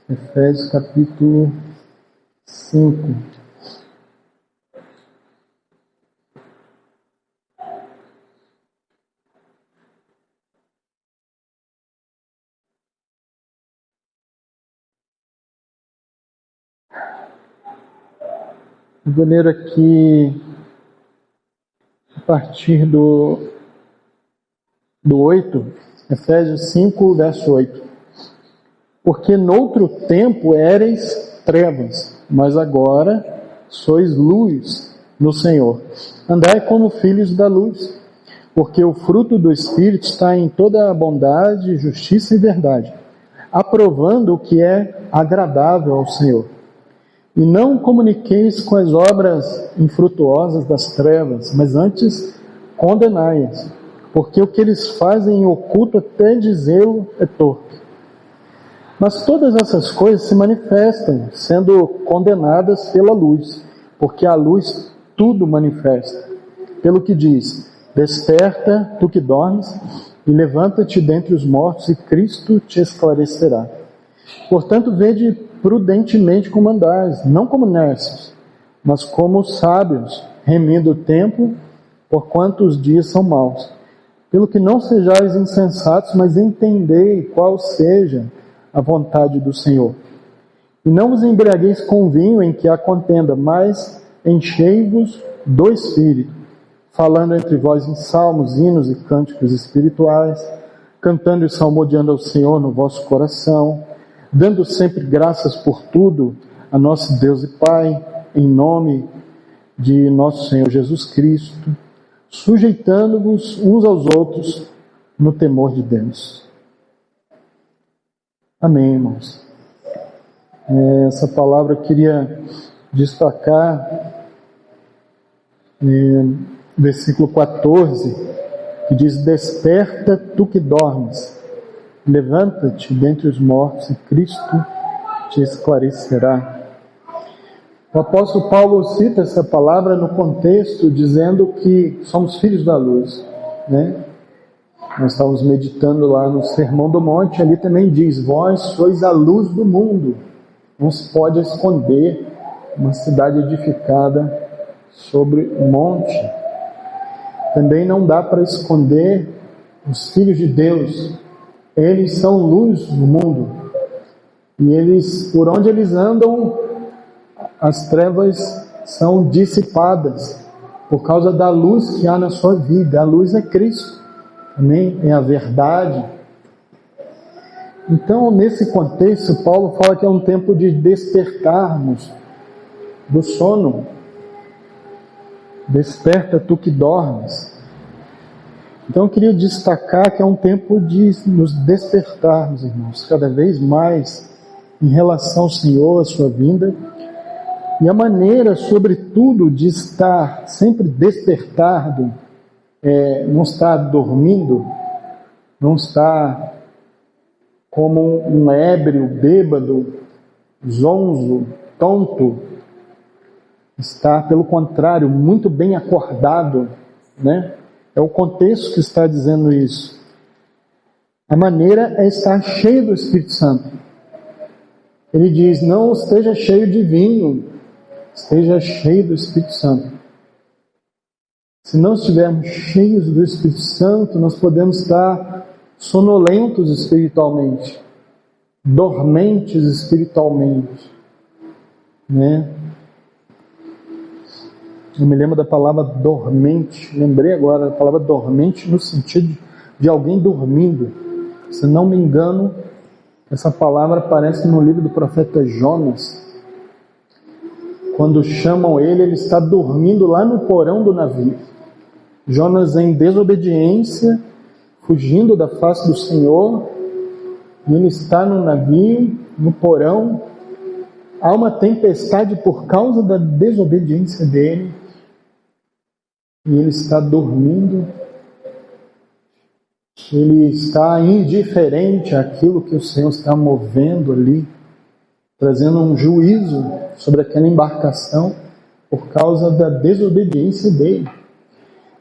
Efésios capítulo 5. Vou ler aqui a partir do 8, Efésios 5, verso 8. Porque noutro tempo éreis trevas, mas agora sois luz no Senhor. Andai como filhos da luz, porque o fruto do Espírito está em toda a bondade, justiça e verdade, aprovando o que é agradável ao Senhor. E não comuniqueis com as obras infrutuosas das trevas, mas antes condenai-as, porque o que eles fazem em oculto até dizê-lo é torpe. Mas todas essas coisas se manifestam, sendo condenadas pela luz, porque a luz tudo manifesta. Pelo que diz: desperta, tu que dormes, e levanta-te dentre os mortos, e Cristo te esclarecerá. Portanto, vede prudentemente como andais, não como necios, mas como sábios, remindo o tempo, porquanto os dias são maus. Pelo que não sejais insensatos, mas entendei qual seja a vontade do Senhor. E não vos embriagueis com vinho em que há contenda, mas enchei-vos do Espírito, falando entre vós em salmos, hinos e cânticos espirituais, cantando e salmodiando ao Senhor no vosso coração, dando sempre graças por tudo a nosso Deus e Pai, em nome de nosso Senhor Jesus Cristo, sujeitando-vos uns aos outros no temor de Deus. Amém, irmãos. Essa palavra eu queria destacar, versículo 14, que diz: desperta tu que dormes, levanta-te dentre os mortos e Cristo te esclarecerá. O apóstolo Paulo cita essa palavra no contexto dizendo que somos filhos da luz, né? Nós estávamos meditando lá no Sermão do Monte, ali também diz: vós sois a luz do mundo. Não se pode esconder uma cidade edificada sobre um monte. Também não dá para esconder os filhos de Deus. Eles são luz no mundo. E eles, por onde eles andam, as trevas são dissipadas por causa da luz que há na sua vida. A luz é Cristo. Amém? É a verdade. Então, nesse contexto, Paulo fala que é um tempo de despertarmos do sono. Desperta tu que dormes. Então, eu queria destacar que é um tempo de nos despertarmos, irmãos, cada vez mais em relação ao Senhor, a sua vinda, e a maneira, sobretudo, de estar sempre despertado, não estar dormindo, não estar como um ébrio, bêbado, zonzo, tonto, estar, pelo contrário, muito bem acordado, né? É o contexto que está dizendo isso. A maneira é estar cheio do Espírito Santo. Ele diz: não esteja cheio de vinho, esteja cheio do Espírito Santo. Se não estivermos cheios do Espírito Santo, nós podemos estar sonolentos espiritualmente, dormentes espiritualmente, né? Eu me lembro da palavra dormente, lembrei agora da palavra dormente no sentido de alguém dormindo. Se não me engano, essa palavra aparece no livro do profeta Jonas. Quando chamam ele, ele está dormindo lá no porão do navio. Jonas, em desobediência, fugindo da face do Senhor, e ele está no navio, no porão. Há uma tempestade por causa da desobediência dele, e ele está dormindo. Ele está indiferente àquilo que o Senhor está movendo ali, trazendo um juízo sobre aquela embarcação por causa da desobediência dele.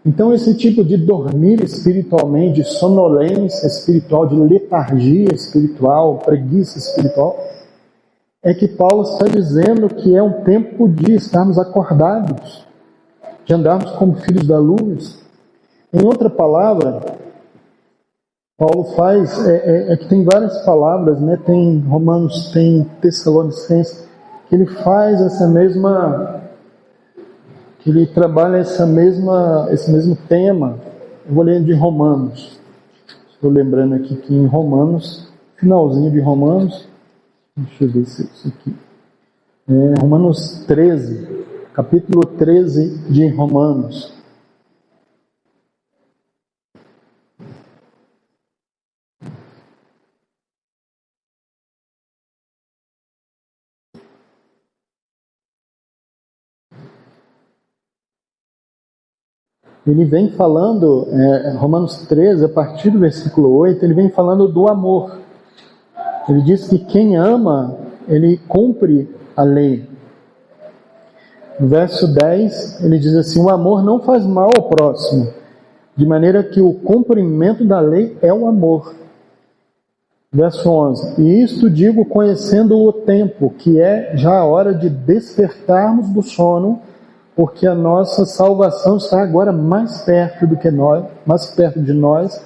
Então, esse tipo de dormir espiritualmente, de sonolência espiritual, de letargia espiritual, preguiça espiritual, é que Paulo está dizendo que é um tempo de estarmos acordados, de andarmos como filhos da luz. Em outra palavra, Paulo faz, que tem várias palavras, né? Tem Romanos, tem Tessalonicenses, que ele faz essa mesma, que ele trabalha esse mesmo tema. Eu vou ler de Romanos. Estou lembrando aqui que em Romanos, finalzinho de Romanos, deixa eu ver se isso aqui. Romanos 13, capítulo 13 de Romanos. Ele vem falando, Romanos 13, a partir do versículo 8, ele vem falando do amor. Ele diz que quem ama, ele cumpre a lei. No verso 10, ele diz assim: o amor não faz mal ao próximo, de maneira que o cumprimento da lei é o amor. Verso 11: e isto digo conhecendo o tempo, que é já a hora de despertarmos do sono, porque a nossa salvação está agora mais perto de nós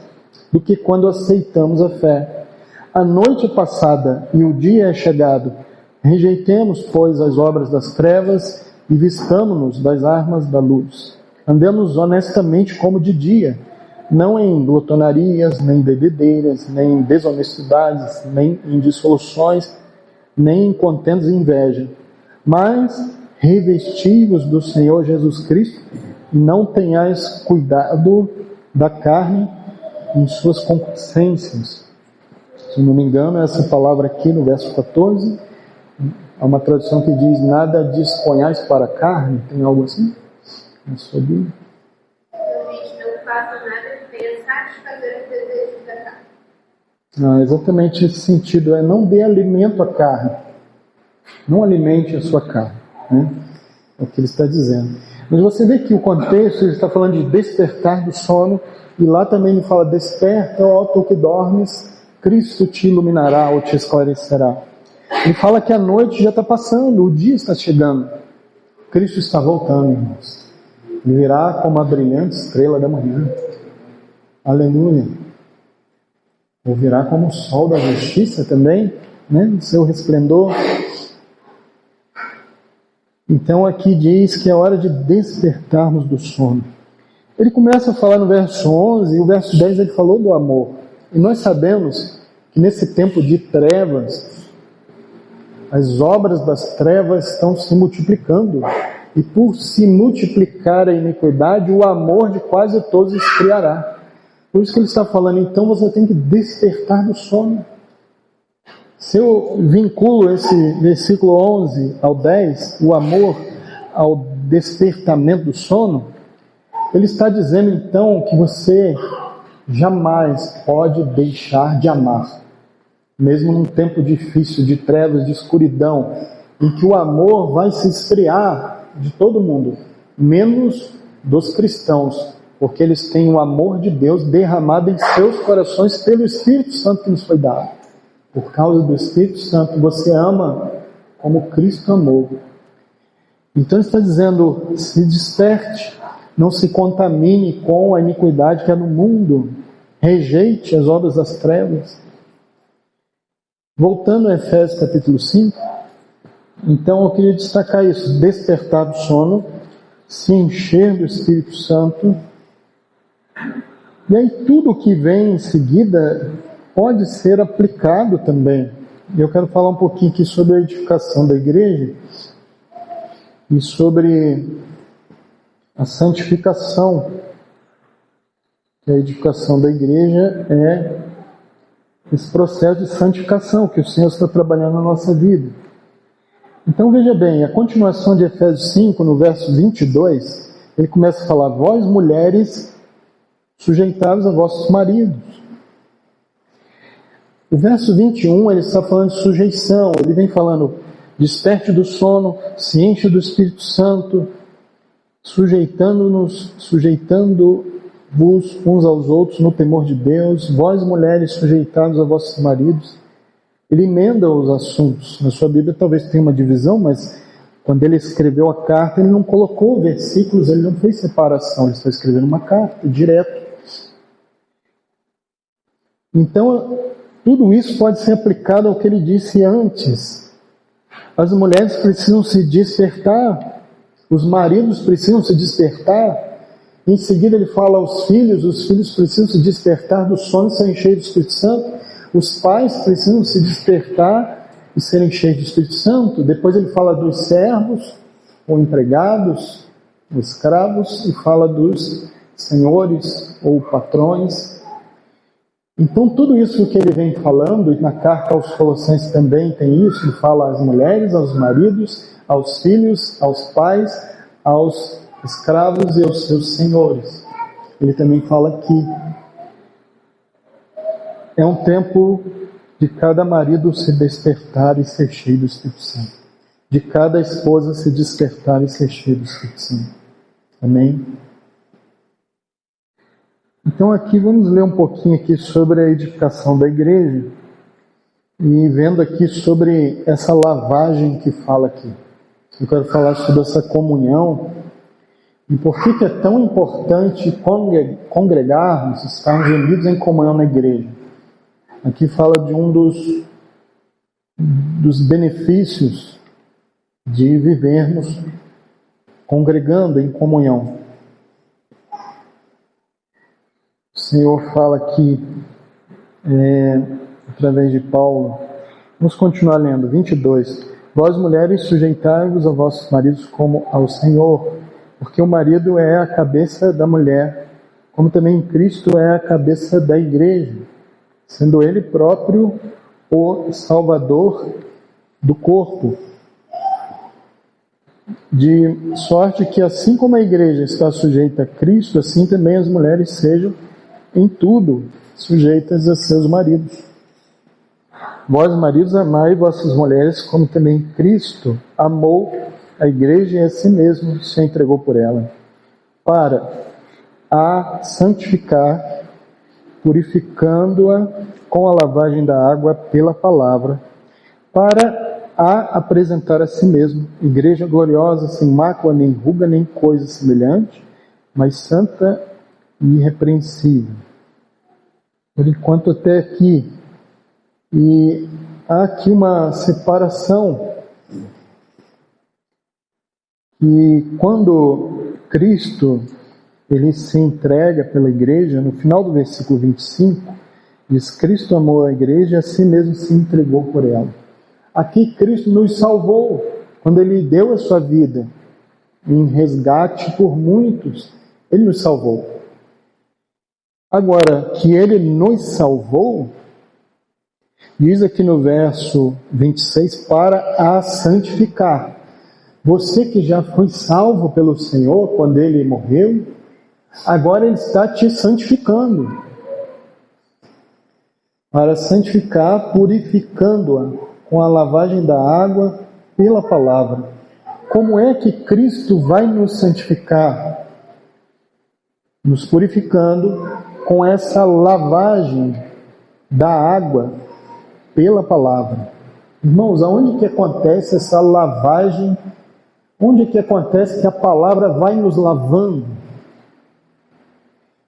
do que quando aceitamos a fé. A noite é passada e o dia é chegado. Rejeitemos, pois, as obras das trevas e vistamo-nos das armas da luz. Andemos honestamente como de dia, não em glutonarias, nem bebedeiras, nem em desonestidades, nem em dissoluções, nem em contendas e inveja, mas revesti-vos do Senhor Jesus Cristo e não tenhais cuidado da carne em suas concupiscências. Se não me engano, essa palavra aqui no verso 14, há uma tradução que diz: nada disponhais para a carne, tem algo assim? Na sua Bíblia? Não faça nada que venha satisfazer os desejos da carne. Exatamente esse sentido, não dê alimento à carne, não alimente a sua carne. É o que ele está dizendo. Mas você vê que o contexto, ele está falando de despertar do sono, e lá também ele fala: desperta, ó tu que dormes, Cristo te iluminará ou te esclarecerá. Ele fala que a noite já está passando, o dia está chegando, Cristo está voltando, irmãos. Ele virá como a brilhante estrela da manhã. Aleluia. Ou virá como o sol da justiça também, o seu resplendor. Então aqui diz que é hora de despertarmos do sono. Ele começa a falar no verso 11, e o verso 10 ele falou do amor. E nós sabemos que nesse tempo de trevas, as obras das trevas estão se multiplicando. E por se multiplicar a iniquidade, o amor de quase todos esfriará. Por isso que ele está falando, então você tem que despertar do sono. Se eu vinculo esse versículo 11 ao 10, o amor ao despertamento do sono, ele está dizendo então que você jamais pode deixar de amar. Mesmo num tempo difícil, de trevas, de escuridão, em que o amor vai se esfriar de todo mundo, menos dos cristãos, porque eles têm o amor de Deus derramado em seus corações pelo Espírito Santo que nos foi dado. Por causa do Espírito Santo, você ama como Cristo amou. Então ele está dizendo: se desperte, não se contamine com a iniquidade que há no mundo, rejeite as obras das trevas. Voltando a Efésios capítulo 5, então eu queria destacar isso: despertar do sono, se encher do Espírito Santo, e aí tudo que vem em seguida pode ser aplicado também. Eu quero falar um pouquinho aqui sobre a edificação da igreja e sobre a santificação. A edificação da igreja é esse processo de santificação que o Senhor está trabalhando na nossa vida. Então veja bem, a continuação de Efésios 5, no verso 22, ele começa a falar: vós mulheres, sujeitai-vos a vossos maridos. O verso 21, ele está falando de sujeição, ele vem falando: desperte do sono, se enche do Espírito Santo, sujeitando-vos uns aos outros no temor de Deus, vós mulheres, sujeitados a vossos maridos. ele emenda os assuntos. Na sua Bíblia talvez tenha uma divisão, mas quando ele escreveu a carta, ele não colocou versículos, ele não fez separação, ele está escrevendo uma carta direto. Então, tudo isso pode ser aplicado ao que ele disse antes. As mulheres precisam se despertar, os maridos precisam se despertar. Em seguida ele fala aos filhos, os filhos precisam se despertar do sono e serem cheios do Espírito Santo. Os pais precisam se despertar e serem cheios do Espírito Santo. Depois ele fala dos servos, ou empregados, ou escravos, e fala dos senhores ou patrões. Então tudo isso que ele vem falando, e na carta aos Colossenses também tem isso, ele fala às mulheres, aos maridos, aos filhos, aos pais, aos escravos e aos seus senhores. Ele também fala que é um tempo de cada marido se despertar e ser cheio do Espírito Santo, de cada esposa se despertar e ser cheio do Espírito Santo. Amém? Então aqui vamos ler um pouquinho aqui sobre a edificação da igreja e vendo aqui sobre essa lavagem que fala aqui. Eu quero falar sobre essa comunhão e por que é tão importante congregarmos, estarmos unidos em comunhão na igreja. Aqui fala de um dos benefícios de vivermos congregando em comunhão. O Senhor fala aqui, através de Paulo, vamos continuar lendo, 22. Vós mulheres sujeitai-vos a vossos maridos como ao Senhor, porque o marido é a cabeça da mulher, como também Cristo é a cabeça da igreja, sendo ele próprio o Salvador do corpo. De sorte que assim como a igreja está sujeita a Cristo, assim também as mulheres sejam em tudo sujeitas a seus maridos. Vós, maridos, amai vossas mulheres, como também Cristo amou a igreja e a si mesmo se entregou por ela, para a santificar, purificando-a com a lavagem da água pela palavra, para a apresentar a si mesmo, igreja gloriosa, sem mácula, nem ruga, nem coisa semelhante, mas santa e irrepreensível. Por enquanto até aqui. E há aqui uma separação. E quando Cristo ele se entrega pela igreja, no final do versículo 25, diz: Cristo amou a igreja e a si mesmo se entregou por ela. Aqui Cristo nos salvou, quando ele deu a sua vida em resgate por muitos, ele nos salvou. Agora, que ele nos salvou, diz aqui no verso 26, para a santificar. Você que já foi salvo pelo Senhor quando ele morreu, agora ele está te santificando. Para santificar, purificando-a com a lavagem da água pela palavra. Como é que Cristo vai nos santificar? Nos purificando com essa lavagem da água pela palavra. Irmãos, aonde que acontece essa lavagem? Onde que acontece que a palavra vai nos lavando?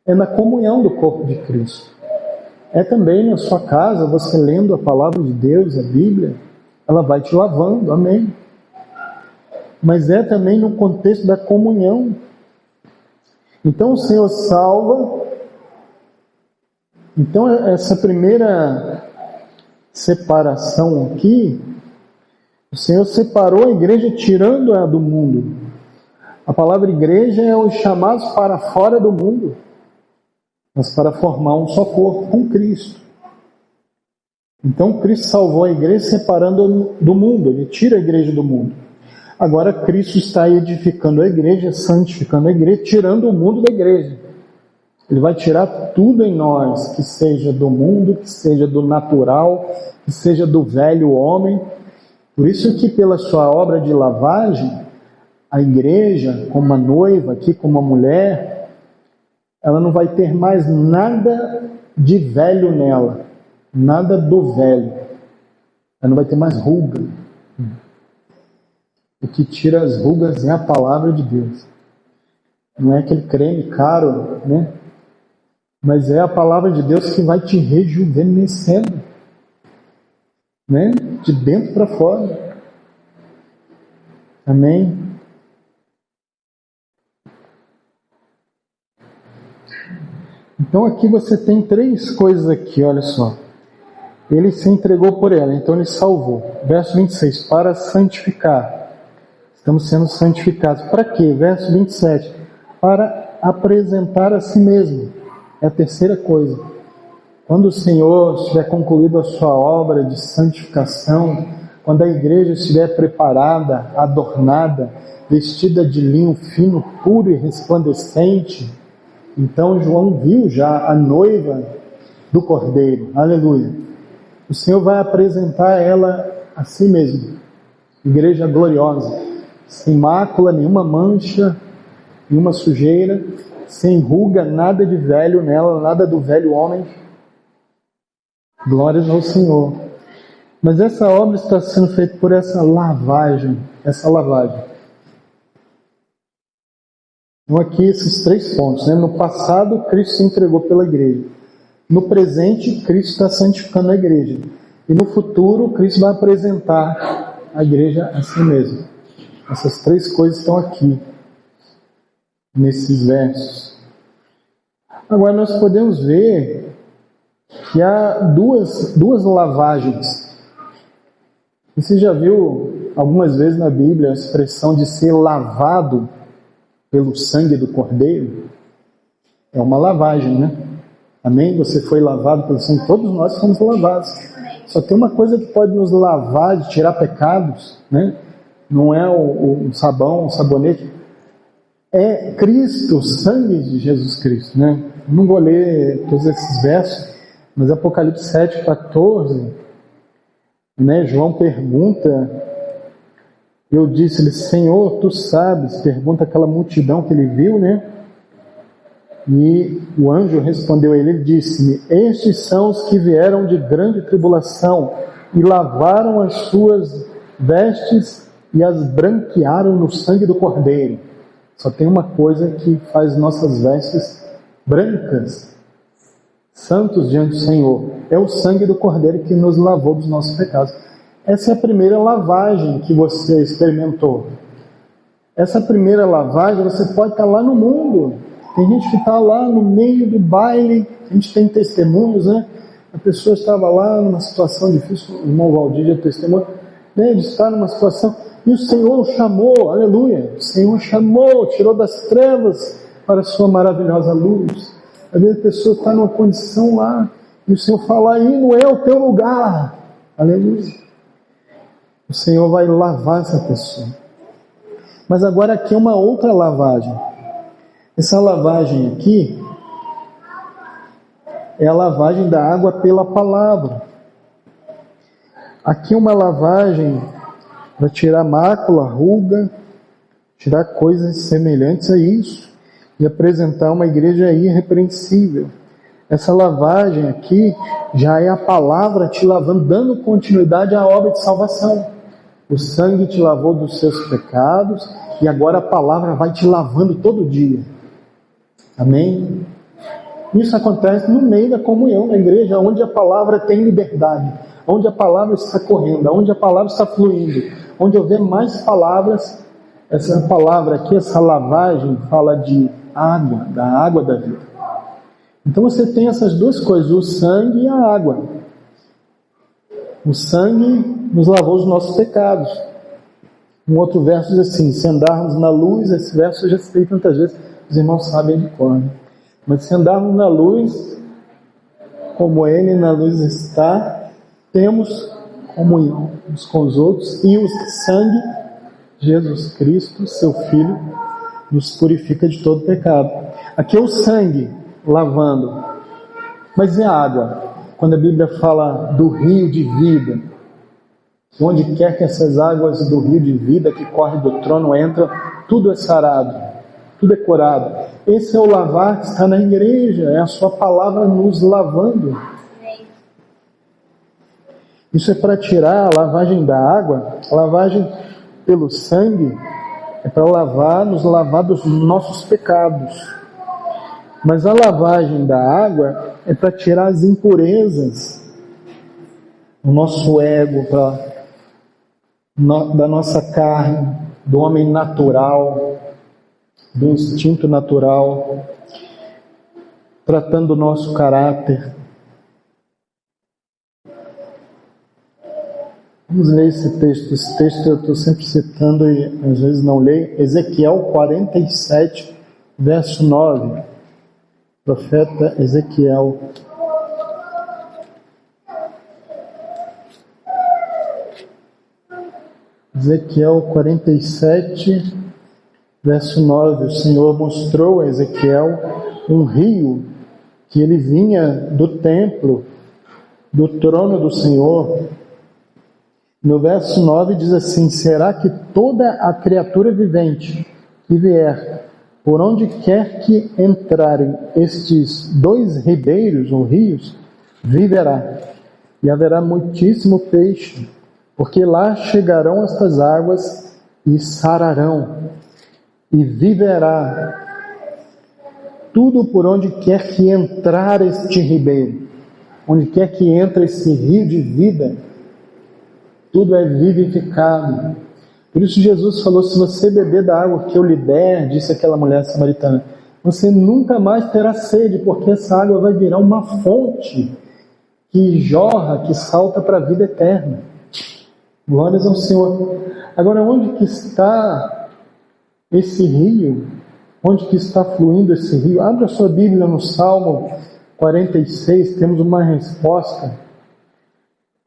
É na comunhão do corpo de Cristo. É também na sua casa, você lendo a palavra de Deus, a Bíblia, ela vai te lavando, amém? Mas é também no contexto da comunhão. Então o Senhor salva. Então essa primeira separação aqui, o Senhor separou a igreja tirando-a do mundo. A palavra igreja é os chamados para fora do mundo, mas para formar um só corpo com Cristo. Então Cristo salvou a igreja separando do mundo, ele tira a igreja do mundo. Agora Cristo está edificando a igreja, santificando a igreja, tirando o mundo da igreja. Ele vai tirar tudo em nós, que seja do mundo, que seja do natural, que seja do velho homem. Por isso que pela sua obra de lavagem, a igreja, como uma noiva, aqui como uma mulher, ela não vai ter mais nada de velho nela, nada do velho. Aí não vai ter mais ruga. O que tira as rugas é a palavra de Deus. Não é aquele creme caro, né? Mas é a palavra de Deus que vai te rejuvenescendo, né? De dentro para fora. Amém? Então aqui você tem 3 coisas aqui, olha só. Ele se entregou por ela, então ele salvou. Verso 26, para santificar. Estamos sendo santificados. Para quê? Verso 27, para apresentar a si mesmo. É a terceira coisa. Quando o Senhor estiver concluído a sua obra de santificação, quando a igreja estiver preparada, adornada, vestida de linho fino, puro e resplandecente, então João viu já a noiva do Cordeiro. Aleluia. O Senhor vai apresentar ela a si mesmo. Igreja gloriosa, sem mácula, nenhuma mancha, nenhuma sujeira, sem ruga, nada de velho nela, nada do velho homem. Glórias ao Senhor. Mas essa obra está sendo feita por essa lavagem. Então aqui esses 3 pontos, né? No passado, Cristo se entregou pela igreja. No presente, Cristo está santificando a igreja. E no futuro, Cristo vai apresentar a igreja a si mesmo. Essas 3 coisas estão aqui, nesses versos. Agora nós podemos ver que há duas lavagens. Você já viu algumas vezes na Bíblia a expressão de ser lavado pelo sangue do Cordeiro? É uma lavagem, né? Amém? Você foi lavado pelo sangue, todos nós fomos lavados. Só tem uma coisa que pode nos lavar, de tirar pecados, né? Não é o sabão, o sabonete. É Cristo, o sangue de Jesus Cristo, né? Não vou ler todos esses versos, mas Apocalipse 7:14, né? João pergunta, eu disse-lhe, Senhor, tu sabes, pergunta aquela multidão que ele viu, né? E o anjo respondeu a ele, disse-me, estes são os que vieram de grande tribulação e lavaram as suas vestes e as branquearam no sangue do Cordeiro. Só tem uma coisa que faz nossas vestes brancas, santos diante do Senhor. É o sangue do Cordeiro que nos lavou dos nossos pecados. Essa é a primeira lavagem que você experimentou. Essa primeira lavagem você pode estar lá no mundo. Tem gente que está lá no meio do baile, a gente tem testemunhos, né? A pessoa estava lá numa situação difícil, o irmão Valdir já testemunhou, né? De estar numa situação, e o Senhor o chamou, aleluia, o Senhor chamou, tirou das trevas para a sua maravilhosa luz. Às vezes a pessoa está numa condição lá, e o Senhor fala, aí não é o teu lugar, aleluia. O Senhor vai lavar essa pessoa. Mas agora aqui é uma outra lavagem. Essa lavagem aqui é a lavagem da água pela palavra. Aqui é uma lavagem para tirar mácula, ruga, tirar coisas semelhantes a isso e apresentar uma igreja irrepreensível. Essa lavagem aqui já é a palavra te lavando, dando continuidade à obra de salvação. O sangue te lavou dos seus pecados e agora a palavra vai te lavando todo dia. Amém? Isso acontece no meio da comunhão, na igreja, onde a palavra tem liberdade, onde a palavra está correndo, onde a palavra está fluindo, onde houver mais palavras. Essa palavra aqui, essa lavagem, fala de água, da água da vida. Então você tem essas 2 coisas, o sangue e a água. O sangue nos lavou os nossos pecados. Um outro verso diz assim, se andarmos na luz, esse verso eu já citei tantas vezes, os irmãos sabem de cor, né? Mas se andarmos na luz, como Ele na luz está, temos comunhão uns com os outros, e o sangue de Jesus Cristo, seu Filho, nos purifica de todo pecado. Aqui é o sangue lavando, mas e a água? Quando a Bíblia fala do rio de vida, onde quer que essas águas do rio de vida que corre do trono entram, tudo é sarado, tudo é curado. Esse é o lavar que está na igreja, é a sua palavra nos lavando. Isso é para tirar a lavagem da água. A lavagem pelo sangue é para nos lavar dos nossos pecados. Mas a lavagem da água é para tirar as impurezas do nosso ego, da nossa carne, do homem natural, do instinto natural, tratando o nosso caráter. Vamos ler esse texto. Esse texto eu estou sempre citando e às vezes não leio. Ezequiel 47, verso 9. Profeta Ezequiel. Ezequiel 47, verso 9. O Senhor mostrou a Ezequiel um rio que ele vinha do templo, do trono do Senhor. No verso 9 diz assim: será que toda a criatura vivente que vier, por onde quer que entrarem estes dois ribeiros ou rios, viverá, e haverá muitíssimo peixe, porque lá chegarão estas águas e sararão, e viverá tudo por onde quer que entrar este ribeiro, onde quer que entre esse rio de vida, tudo é vivificado. Por isso Jesus falou: se você beber da água que eu lhe der, disse aquela mulher samaritana, você nunca mais terá sede, porque essa água vai virar uma fonte que jorra, que salta para a vida eterna. Glórias ao Senhor. Agora, onde que está esse rio? Onde que está fluindo esse rio? Abra a sua Bíblia no Salmo 46, temos uma resposta.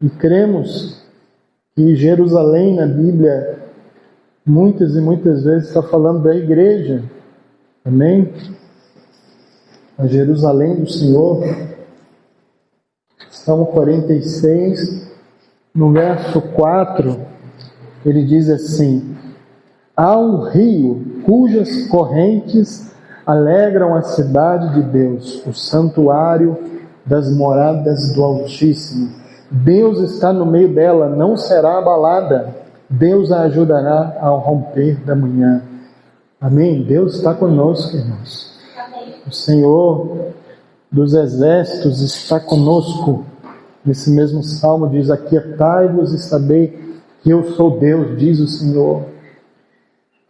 E cremos que Jerusalém na Bíblia muitas e muitas vezes está falando da igreja. Amém? A Jerusalém do Senhor. Salmo 46, no verso 4, ele diz assim: há um rio cujas correntes alegram a cidade de Deus, o santuário das moradas do Altíssimo. Deus está no meio dela, não será abalada. Deus a ajudará ao romper da manhã. Amém? Deus está conosco, irmãos. Amém. O Senhor dos exércitos está conosco. Nesse mesmo salmo diz: aquietai-vos e sabei que eu sou Deus, diz o Senhor.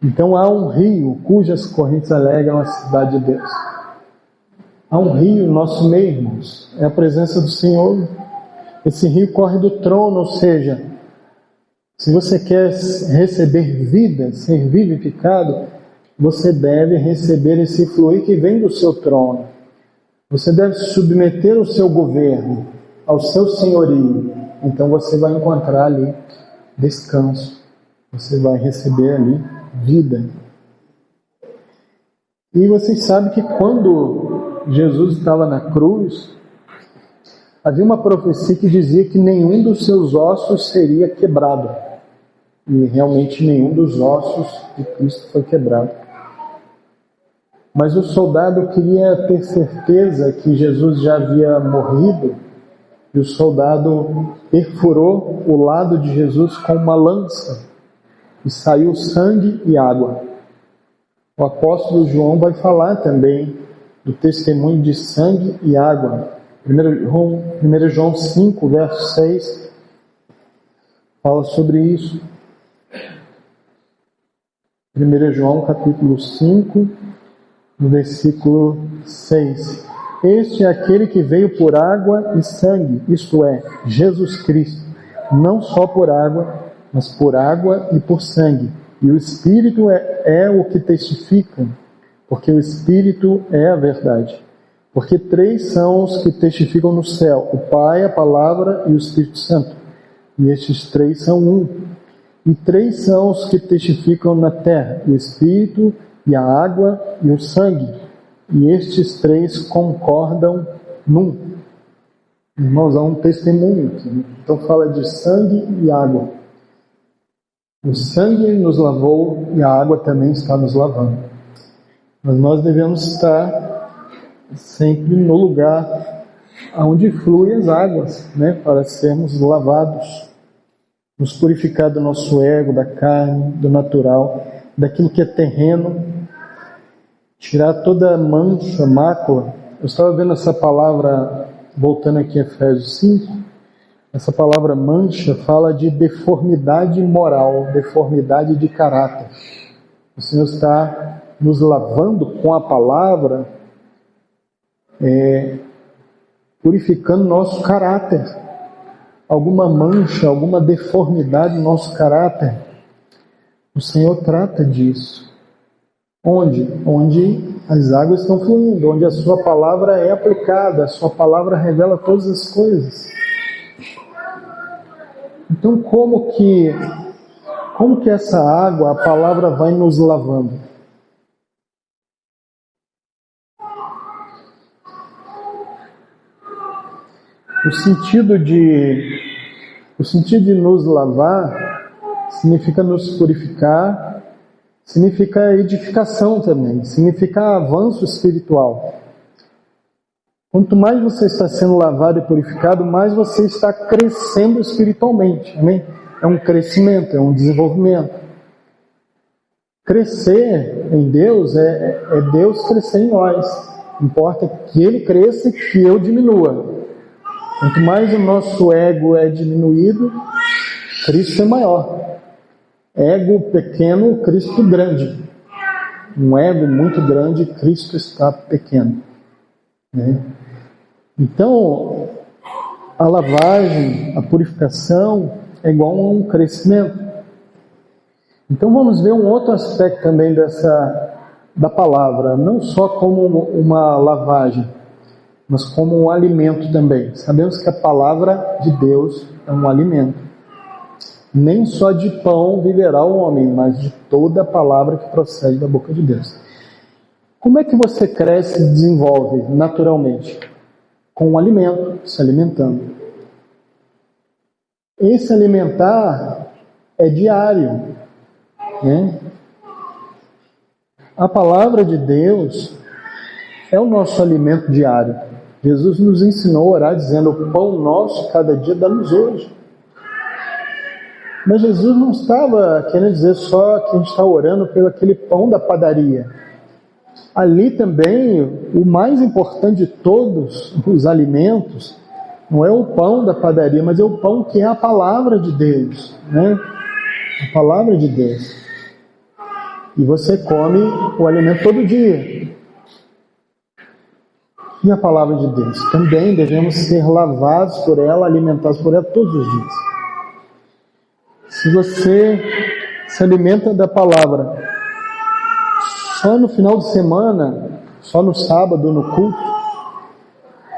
Então há um rio cujas correntes alegram a cidade de Deus. Há um rio no nosso meio, irmãos. É a presença do Senhor. Esse rio corre do trono, ou seja, se você quer receber vida, ser vivificado, você deve receber esse fluir que vem do seu trono. Você deve submeter o seu governo ao seu senhorio. Então você vai encontrar ali descanso. Você vai receber ali vida. E vocês sabem que quando Jesus estava na cruz, havia uma profecia que dizia que nenhum dos seus ossos seria quebrado. E realmente nenhum dos ossos de Cristo foi quebrado. Mas o soldado queria ter certeza que Jesus já havia morrido, e o soldado perfurou o lado de Jesus com uma lança, e saiu sangue e água. O apóstolo João vai falar também do testemunho de sangue e água. 1 João 5, verso 6, fala sobre isso. 1 João capítulo 5, no versículo 6. Este é aquele que veio por água e sangue, isto é, Jesus Cristo, não só por água, mas por água e por sangue. E o Espírito é o que testifica, porque o Espírito é a verdade. Porque 3 são os que testificam no céu: o Pai, a Palavra e o Espírito Santo. E estes 3 são um. E 3 são os que testificam na terra: o Espírito, e a água, e o sangue. E estes 3 concordam num. Irmãos, há um testemunho aqui. Então fala de sangue e água. O sangue nos lavou e a água também está nos lavando. Mas nós devemos estar sempre no lugar aonde fluem as águas, né, para sermos lavados, nos purificar do nosso ego, da carne, do natural, daquilo que é terreno, tirar toda mancha, mácula. Eu estava vendo essa palavra, voltando aqui a Efésios 5, essa palavra mancha fala de deformidade moral, deformidade de caráter. O Senhor está nos lavando com a palavra, purificando nosso caráter. Alguma mancha, alguma deformidade no nosso caráter, o Senhor trata disso. Onde? Onde as águas estão fluindo, onde a sua palavra é aplicada, a sua palavra revela todas as coisas. Então como que essa água, a palavra vai nos lavando? O sentido de nos lavar significa nos purificar, significa edificação também, significa avanço espiritual. Quanto mais você está sendo lavado e purificado, mais você está crescendo espiritualmente. Amém? É um crescimento, é um desenvolvimento. Crescer em Deus é Deus crescer em nós. Importa que Ele cresça e que eu diminua. Quanto mais o nosso ego é diminuído, Cristo é maior. Ego pequeno, Cristo grande. Um ego muito grande, Cristo está pequeno. Né? Então, a lavagem, a purificação é igual a um crescimento. Então vamos ver um outro aspecto também da palavra, não só como uma lavagem, mas como um alimento também. Sabemos que a palavra de Deus é um alimento. Nem só de pão viverá o homem, mas de toda a palavra que procede da boca de Deus. Como é que você cresce e desenvolve naturalmente? Com o alimento, se alimentando. Esse alimentar é diário, né? A palavra de Deus é o nosso alimento diário. Jesus nos ensinou a orar dizendo: o pão nosso cada dia dá-nos hoje. Mas Jesus não estava querendo dizer só que a gente está orando pelo aquele pão da padaria. Ali também, o mais importante de todos os alimentos, não é o pão da padaria, mas é o pão que é a palavra de Deus, né? A palavra de Deus. E você come o alimento todo dia. E a palavra de Deus? Também devemos ser lavados por ela, alimentados por ela todos os dias. Se você se alimenta da palavra só no final de semana, só no sábado, no culto,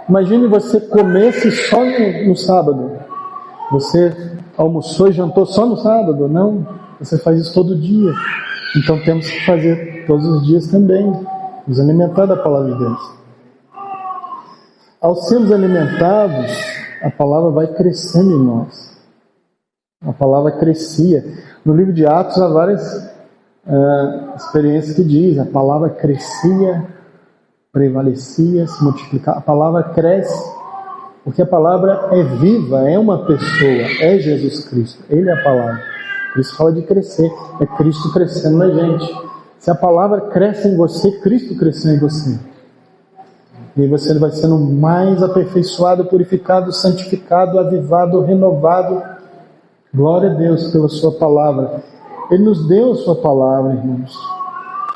imagine você comesse só no sábado. Você almoçou e jantou só no sábado? Não, você faz isso todo dia. Então temos que fazer todos os dias também, nos alimentar da palavra de Deus. Ao sermos alimentados, a palavra vai crescendo em nós. A palavra crescia. No livro de Atos há várias experiências que diz: a palavra crescia, prevalecia, se multiplicava. A palavra cresce, porque a palavra é viva, é uma pessoa, é Jesus Cristo. Ele é a palavra. Por isso fala de crescer, é Cristo crescendo na gente. Se a palavra cresce em você, Cristo cresceu em você. E aí você vai sendo mais aperfeiçoado, purificado, santificado, avivado, renovado. Glória a Deus pela sua palavra. Ele nos deu a sua palavra, irmãos.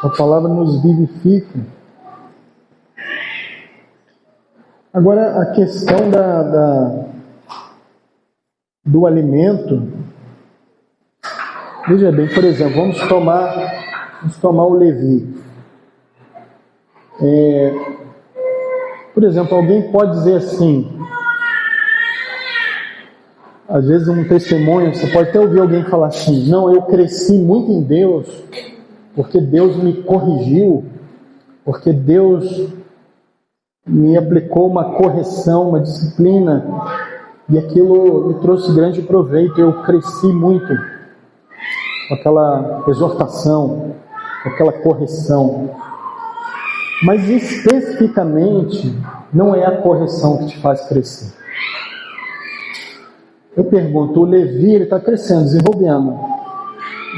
A palavra nos vivifica. Agora, a questão do alimento. Veja bem, por exemplo, vamos tomar o Levi. Por exemplo, alguém pode dizer assim, às vezes um testemunho, você pode até ouvir alguém falar assim: não, eu cresci muito em Deus, porque Deus me corrigiu, porque Deus me aplicou uma correção, uma disciplina, e aquilo me trouxe grande proveito, eu cresci muito com aquela exortação, com aquela correção. Mas especificamente, não é a correção que te faz crescer. Eu pergunto, o Levi, ele está crescendo, desenvolvendo,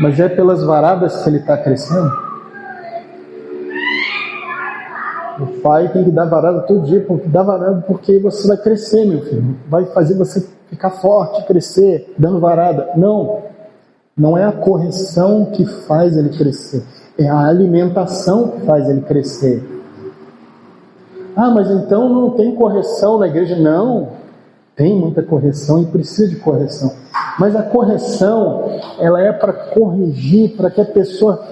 mas é pelas varadas que ele está crescendo? O pai tem que dar varada todo dia, tem que dar varada porque você vai crescer, meu filho. Vai fazer você ficar forte, crescer, dando varada. Não, não é a correção que faz ele crescer, é a alimentação que faz ele crescer. Ah, mas então não tem correção na igreja? Não, tem muita correção e precisa de correção. Mas a correção, ela é para corrigir, para que a pessoa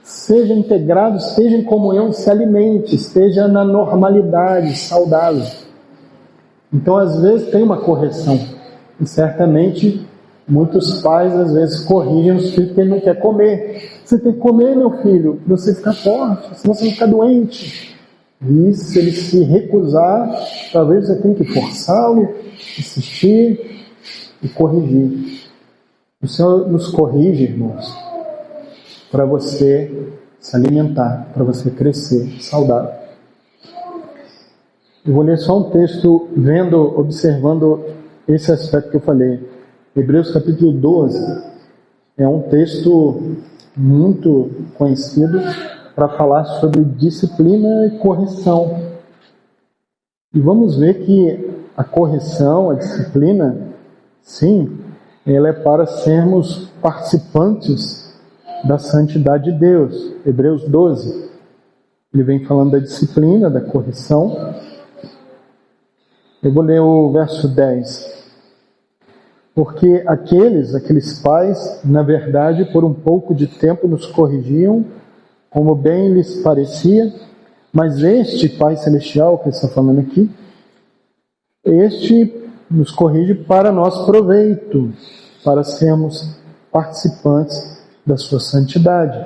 seja integrada, esteja em comunhão, se alimente, esteja na normalidade, saudável. Então, às vezes, tem uma correção. E certamente, muitos pais, às vezes, corrigem os filhos porque ele não quer comer. Você tem que comer, meu filho, para você ficar forte, senão você vai ficar doente. E se ele se recusar, talvez você tenha que forçá-lo, insistir e corrigir. O Senhor nos corrige, irmãos, para você se alimentar, para você crescer saudável. Eu vou ler só um texto, observando esse aspecto que eu falei. Hebreus capítulo 12 é um texto muito conhecido para falar sobre disciplina e correção. E vamos ver que a correção, a disciplina, sim, ela é para sermos participantes da santidade de Deus. Hebreus 12, ele vem falando da disciplina, da correção. Eu vou ler o verso 10. Porque aqueles pais, na verdade, por um pouco de tempo nos corrigiam, como bem lhes parecia, mas este Pai Celestial, que ele está falando aqui, este nos corrige para nosso proveito, para sermos participantes da sua santidade.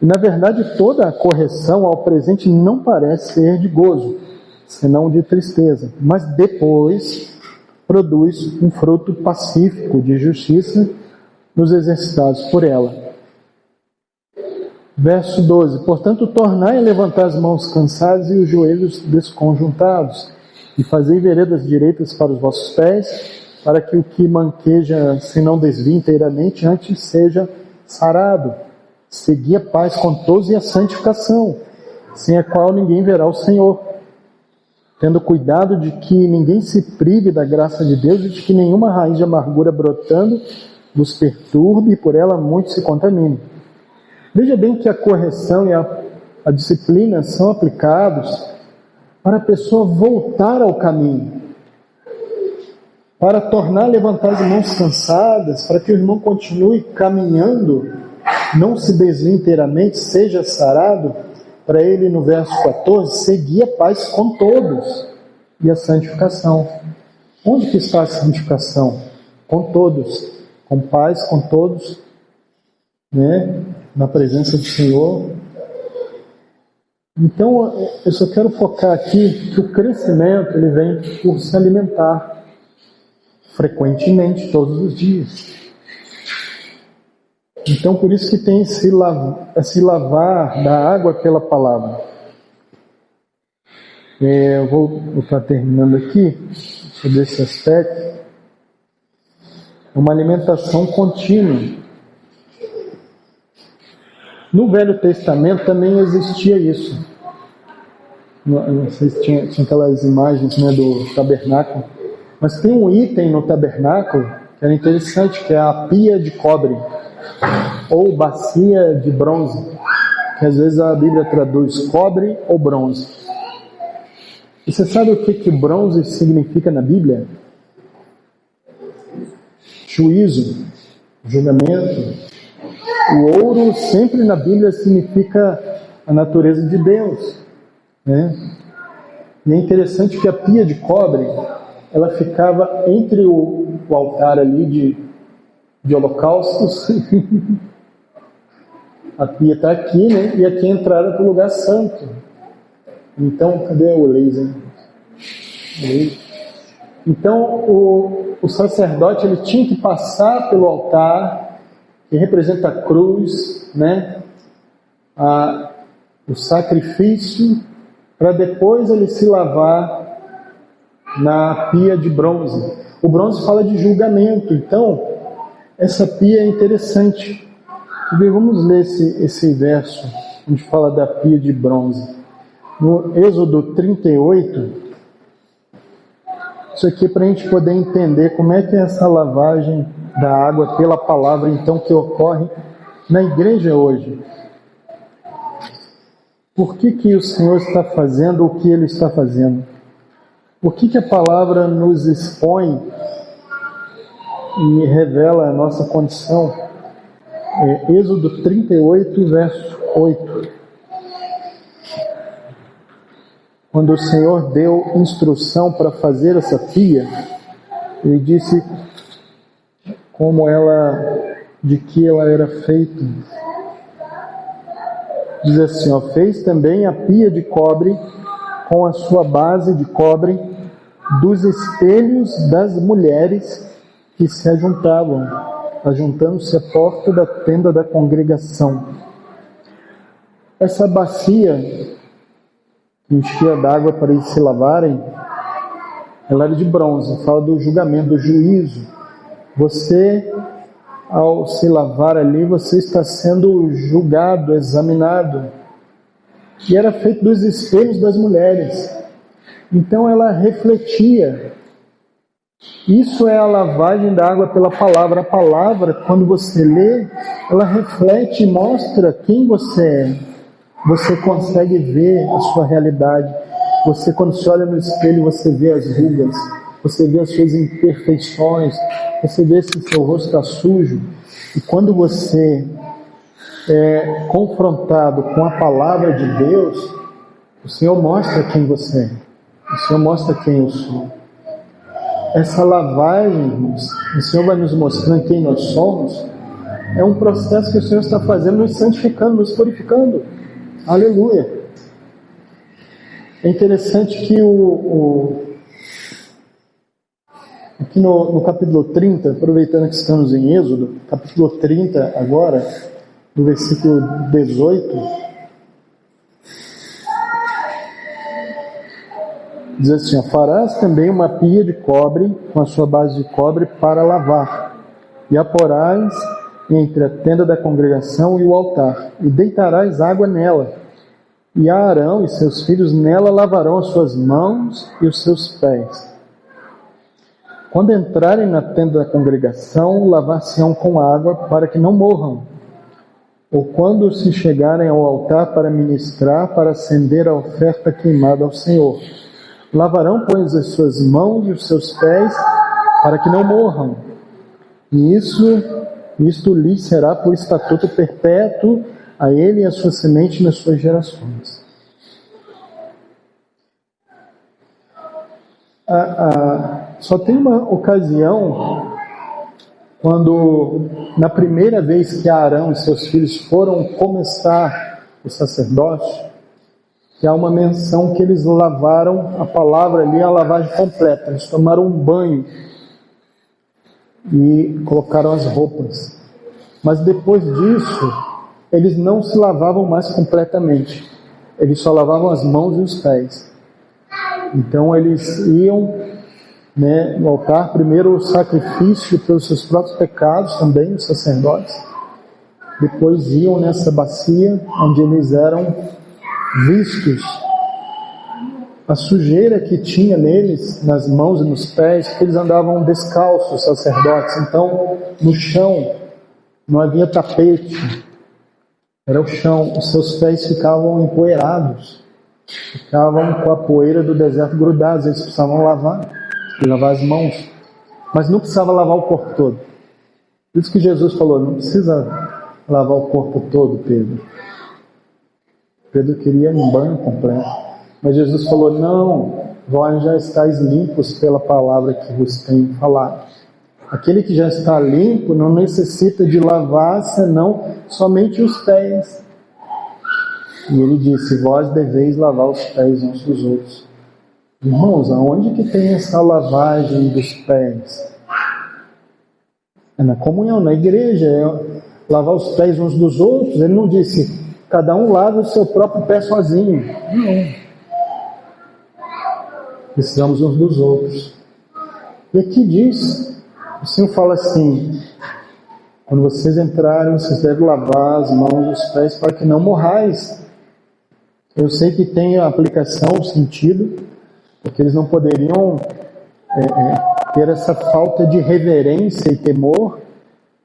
E, na verdade, toda a correção ao presente não parece ser de gozo, senão de tristeza, mas depois produz um fruto pacífico de justiça nos exercitados por ela. Verso 12. Portanto, tornai a levantar as mãos cansadas e os joelhos desconjuntados, e fazei veredas direitas para os vossos pés, para que o que manqueja se não desvie inteiramente, antes seja sarado. Segui a paz com todos e a santificação, sem a qual ninguém verá o Senhor, tendo cuidado de que ninguém se prive da graça de Deus e de que nenhuma raiz de amargura brotando vos perturbe e por ela muitos se contaminem. Veja bem que a correção e a disciplina são aplicados para a pessoa voltar ao caminho, para tornar a levantar as mãos cansadas, para que o irmão continue caminhando, não se desvie inteiramente, seja sarado. Para ele, no verso 14, seguir a paz com todos e a santificação. Onde que está a santificação? Com todos, com paz com todos, né? Na presença do Senhor. Então, eu só quero focar aqui que o crescimento ele vem por se alimentar frequentemente, todos os dias. Então, por isso que tem se lavar da água pela palavra. Eu vou estar terminando aqui sobre esse aspecto. É uma alimentação contínua. No Velho Testamento também existia isso. Não sei se tinha aquelas imagens, né, do tabernáculo. Mas tem um item no tabernáculo que era interessante, que é a pia de cobre, ou bacia de bronze, que às vezes a Bíblia traduz cobre ou bronze. E você sabe o que bronze significa na Bíblia? Juízo, julgamento. O ouro sempre na Bíblia significa a natureza de Deus, né? E é interessante que a pia de cobre, ela ficava entre o altar ali de holocaustos. A pia está aqui, né? E aqui é a entrada para o lugar santo. Então, cadê o laser? Então, o sacerdote ele tinha que passar pelo altar, que representa a cruz, né? O sacrifício para depois ele se lavar na pia de bronze. O bronze fala de julgamento, então essa pia é interessante. E vamos ler esse verso, onde fala da pia de bronze. No Êxodo 38, isso aqui é para a gente poder entender como é que é essa lavagem da água pela palavra, então, que ocorre na igreja hoje. Por que o Senhor está fazendo o que Ele está fazendo? Por que a palavra nos expõe e revela a nossa condição? Êxodo 38, verso 8. Quando o Senhor deu instrução para fazer essa pia, Ele disse de que ela era feita. Diz assim, fez também a pia de cobre com a sua base de cobre dos espelhos das mulheres que se ajuntavam, ajuntando-se à porta da tenda da congregação. Essa bacia que enchia d'água para eles se lavarem, ela era de bronze, fala do julgamento, do juízo. Você, ao se lavar ali, você está sendo julgado, examinado. E era feito dos espelhos das mulheres. Então ela refletia. Isso é a lavagem da água pela palavra. A palavra, quando você lê, ela reflete e mostra quem você é. Você consegue ver a sua realidade. Você, quando se olha no espelho, você vê as rugas, você vê as suas imperfeições, você vê se seu rosto está sujo. E quando você é confrontado com a palavra de Deus, o Senhor mostra quem você é. O Senhor mostra quem eu sou. Essa lavagem, o Senhor vai nos mostrando quem nós somos, é um processo que o Senhor está fazendo, nos santificando, nos purificando. Aleluia! É interessante que aqui no capítulo 30, aproveitando que estamos em Êxodo, capítulo 30 agora, no versículo 18, diz assim, farás também uma pia de cobre, com a sua base de cobre, para lavar, e a porás entre a tenda da congregação e o altar, e deitarás água nela, e Arão e seus filhos nela lavarão as suas mãos e os seus pés. Quando entrarem na tenda da congregação, lavar-se-ão com água, para que não morram. Ou quando se chegarem ao altar para ministrar, para acender a oferta queimada ao Senhor. Lavarão, pois, as suas mãos e os seus pés, para que não morram. E isto lhes será por estatuto perpétuo, a ele e a sua semente nas suas gerações. Só tem uma ocasião, quando, na primeira vez que Arão e seus filhos foram começar o sacerdócio, que há uma menção que eles lavaram, a palavra ali é a lavagem completa, eles tomaram um banho e colocaram as roupas. Mas depois disso, eles não se lavavam mais completamente, eles só lavavam as mãos e os pés. Então eles iam no altar, primeiro o sacrifício pelos seus próprios pecados também, os sacerdotes, depois iam nessa bacia onde eles eram vistos, a sujeira que tinha neles, nas mãos e nos pés, porque eles andavam descalços, os sacerdotes, então no chão não havia tapete, era o chão, os seus pés ficavam empoeirados, ficavam com a poeira do deserto grudados, eles precisavam lavar as mãos, mas não precisava lavar o corpo todo. Por isso que Jesus falou, não precisa lavar o corpo todo, Pedro. Pedro queria um banho completo, mas Jesus falou, não, vós já estáis limpos pela palavra que vos tenho falado. Aquele que já está limpo não necessita de lavar, senão somente os pés. E ele disse, vós deveis lavar os pés uns dos outros. Irmãos, aonde que tem essa lavagem dos pés? É na comunhão, na igreja, é lavar os pés uns dos outros. Ele não disse, cada um lava o seu próprio pé sozinho. Não. Precisamos uns dos outros. E aqui diz, o Senhor fala assim: quando vocês entrarem, vocês devem lavar as mãos e os pés para que não morrais. Eu sei que tem a aplicação, sentido, porque eles não poderiam ter essa falta de reverência e temor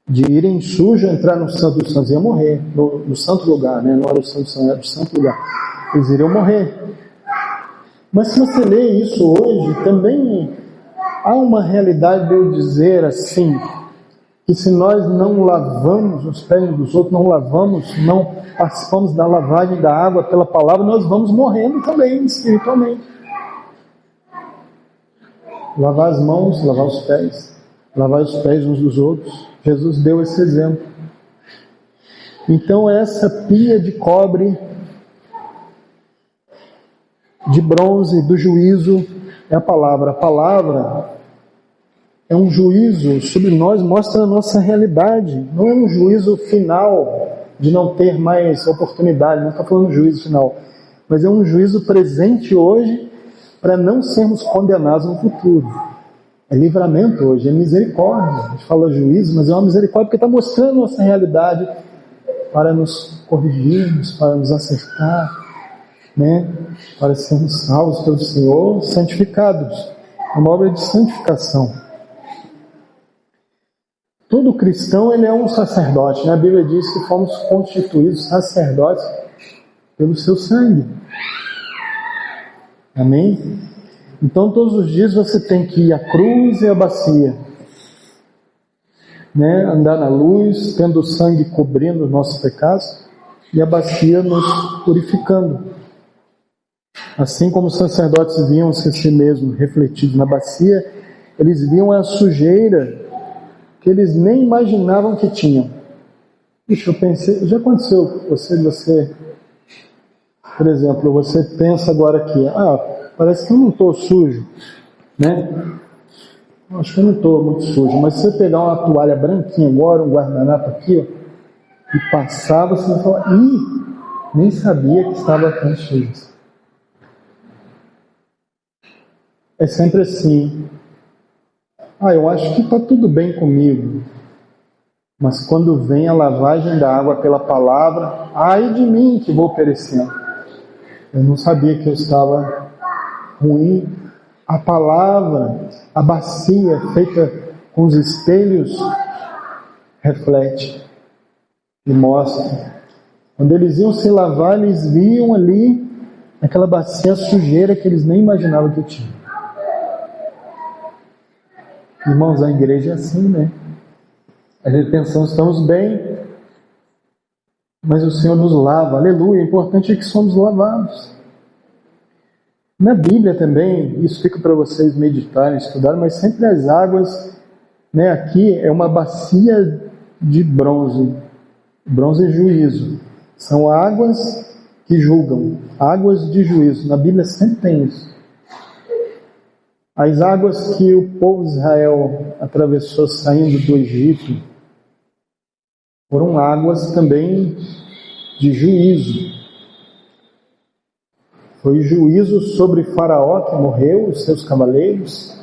de irem sujo, entrar no Santo dos Santos, iam morrer, no santo lugar, né? Não era o Santo Santo, era o santo lugar. Eles iriam morrer. Mas se você lê isso hoje, também há uma realidade de eu dizer assim, que se nós não lavamos os pés dos outros, não participamos da lavagem da água pela palavra, nós vamos morrendo também espiritualmente. Lavar as mãos, lavar os pés uns dos outros. Jesus deu esse exemplo. Então essa pia de cobre, de bronze, do juízo, é a palavra. A palavra é um juízo sobre nós, mostra a nossa realidade. Não é um juízo final de não ter mais oportunidade, não está falando juízo final, mas é um juízo presente hoje para não sermos condenados no futuro. É livramento hoje, é misericórdia. A gente fala juízo, mas é uma misericórdia porque está mostrando a nossa realidade para nos corrigirmos, para nos acertar, né? Para sermos salvos pelo Senhor, santificados. É uma obra de santificação. Todo cristão, ele é um sacerdote, né? A Bíblia diz que fomos constituídos sacerdotes pelo seu sangue. Amém? Então todos os dias você tem que ir à cruz e à bacia, né? Andar na luz, tendo o sangue cobrindo os nossos pecados e a bacia nos purificando. Assim como os sacerdotes viam-se a si mesmos refletidos na bacia, eles viam a sujeira que eles nem imaginavam que tinham. Puxa, eu pensei, já aconteceu com você, por exemplo, você pensa agora aqui, parece que eu não estou sujo, né? Acho que eu não estou muito sujo, mas se você pegar uma toalha branquinha agora, um guardanapo aqui, ó, e passar, você vai falar, nem sabia que estava tão sujo. É sempre assim. Eu acho que está tudo bem comigo. Mas quando vem a lavagem da água pela palavra, ai de mim que vou perecendo. Eu não sabia que eu estava ruim. A palavra, a bacia feita com os espelhos, reflete e mostra. Quando eles iam se lavar, eles viam ali naquela bacia a sujeira que eles nem imaginavam que tinha. Irmãos, a igreja é assim, né? A gente pensamos, estamos bem, mas o Senhor nos lava, aleluia. O importante é que somos lavados. Na Bíblia também, isso fica para vocês meditarem, estudarem, mas sempre as águas, né? Aqui é uma bacia de bronze e juízo. São águas que julgam, águas de juízo. Na Bíblia sempre tem isso. As águas que o povo de Israel atravessou saindo do Egito foram águas também de juízo. Foi juízo sobre Faraó, que morreu, os seus cavaleiros,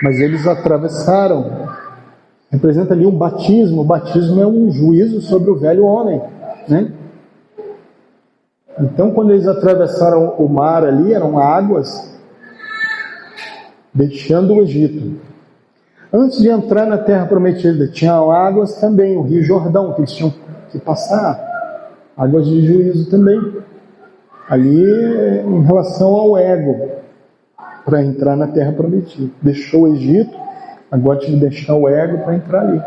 mas eles atravessaram. Representa ali um batismo. O batismo é um juízo sobre o velho homem, né? Então, quando eles atravessaram o mar ali, eram águas deixando o Egito. Antes de entrar na terra prometida, tinha águas também, o rio Jordão, que eles tinham que passar. Águas de juízo também. Ali, em relação ao ego, para entrar na terra prometida. Deixou o Egito, agora tinha que deixar o ego para entrar ali.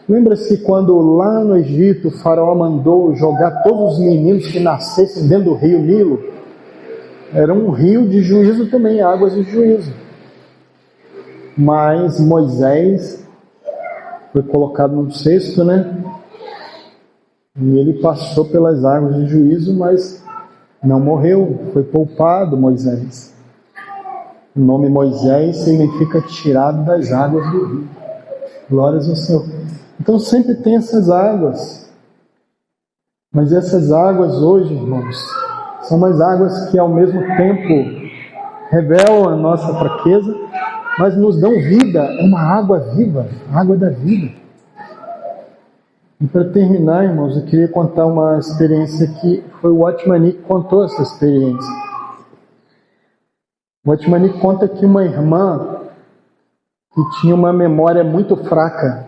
Lembra-se quando lá no Egito o faraó mandou jogar todos os meninos que nascessem dentro do rio Nilo? Era um rio de juízo também, águas de juízo. Mas Moisés foi colocado num cesto, né? E ele passou pelas águas de juízo, mas não morreu. Foi poupado Moisés. O nome Moisés significa tirado das águas do rio. Glórias ao Senhor. Então sempre tem essas águas. Mas essas águas hoje, irmãos, são umas águas que ao mesmo tempo revelam a nossa fraqueza, mas nos dão vida. É uma água viva, a água da vida. E para terminar, irmãos, eu queria contar uma experiência que foi o Watchman que contou essa experiência. O Watchman conta que uma irmã que tinha uma memória muito fraca,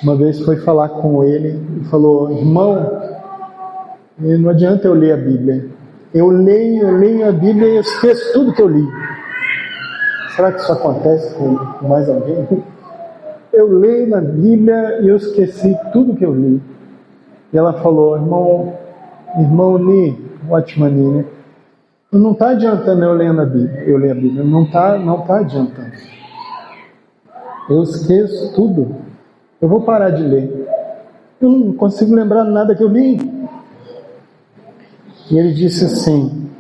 uma vez foi falar com ele e falou: irmão, não adianta eu ler a Bíblia. Eu leio a Bíblia e eu esqueço tudo que eu li. Será que isso acontece com mais alguém? Eu leio na Bíblia e eu esqueci tudo que eu li. E ela falou: irmão Lee, Watchman Lee, né? Não está adiantando eu ler a Bíblia. Não tá adiantando. Eu esqueço tudo. Eu vou parar de ler. Eu não consigo lembrar nada que eu li. E ele disse assim,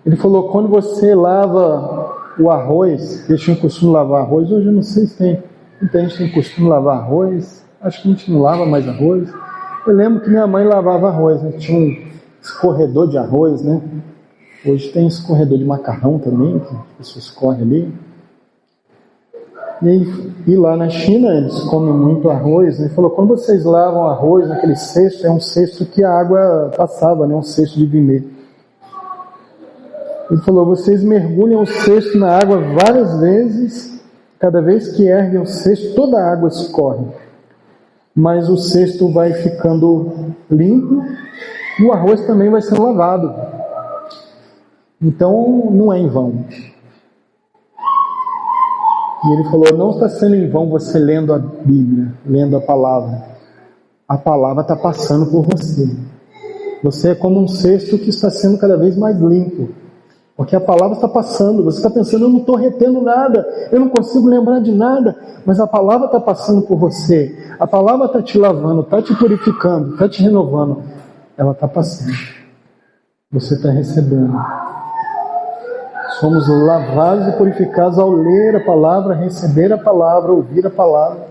ele falou: quando você lava o arroz, eu tinha costume de lavar arroz, hoje eu não sei se tem, muita gente tem costume de lavar arroz, acho que a gente não lava mais arroz. Eu lembro que minha mãe lavava arroz, né? Tinha um escorredor de arroz, né? Hoje tem escorredor de macarrão também, que as pessoas correm ali. E lá na China eles comem muito arroz. Ele falou: quando vocês lavam arroz naquele cesto, é um cesto que a água passava, né? Um cesto de vimê. Ele falou: vocês mergulham o cesto na água várias vezes, cada vez que erguem o cesto, toda a água escorre. Mas o cesto vai ficando limpo e o arroz também vai sendo lavado. Então não é em vão. E ele falou: não está sendo em vão você lendo a Bíblia, lendo a palavra. A palavra está passando por você. Você é como um cesto que está sendo cada vez mais limpo. Porque a palavra está passando. Você está pensando: eu não estou retendo nada, eu não consigo lembrar de nada. Mas a palavra está passando por você. A palavra está te lavando, está te purificando, está te renovando. Ela está passando. Você está recebendo. Somos lavados e purificados ao ler a palavra, receber a palavra, ouvir a palavra.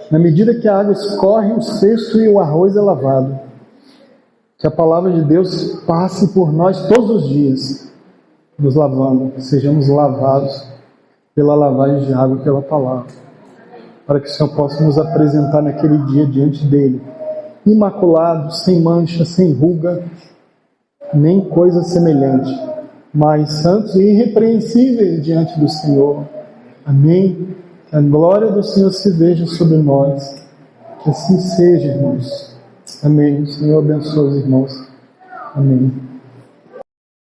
Na medida que a água escorre, o cesto e o arroz é lavado. Que a palavra de Deus passe por nós todos os dias, nos lavando, que sejamos lavados pela lavagem de água e pela palavra, para que o Senhor possa nos apresentar naquele dia diante dele, imaculado, sem mancha, sem ruga, nem coisa semelhante, mas santos e irrepreensíveis diante do Senhor. Amém? Que a glória do Senhor se veja sobre nós. Que assim seja, irmãos. Amém. O Senhor abençoe os irmãos. Amém.